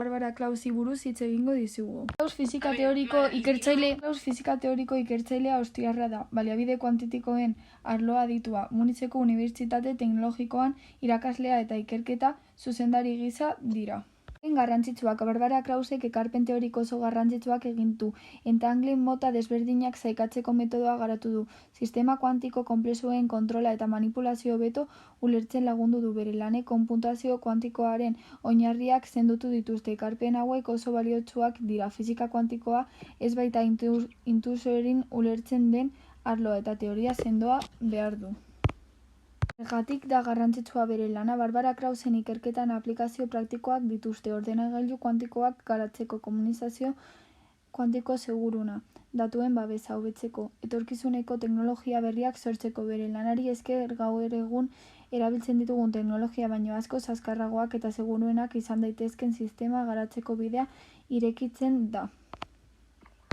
Barbara Klausi buruz hitz egingo dizugu. Klaus fizika teoriko ikertzailea austriarra da, baliabide kuantitikoen arloa aditua, Munitzeko Unibertsitate Teknologikoan irakaslea eta ikerketa zuzendari gisa dira. Garrantzitsuak, Barbara Klausek ekarpen teoriko oso garrantzitsuak egin du, entangling mota desberdinak saikatzeko metodoa garatu du, sistema kuantiko konplexuen kontrola eta manipulazio hobeto ulertzen lagundu du bere lanek konputazio kuantikoaren oinarriak sendotu dituzte. Ekarpen hauek oso baliotsuak dira, fisika kuantikoa ez baita intuizioekin ulertzen den arloa eta teoria sendoa behar du. Zergatik da garrantzitsua bere lana, Barbara Klausen ikerketan aplikazio praktikoak dituzte, ordenagailu kuantikoak garatzeko, komunikazio kuantiko seguruna, datuen babesa hobetzeko, etorkizuneko teknologia berriak sortzeko. Bere lanari esker gaur egun erabiltzen ditugun teknologia baino askoz azkarragoak eta seguruenak izan daitezkeen sistema garatzeko bidea irekitzen da.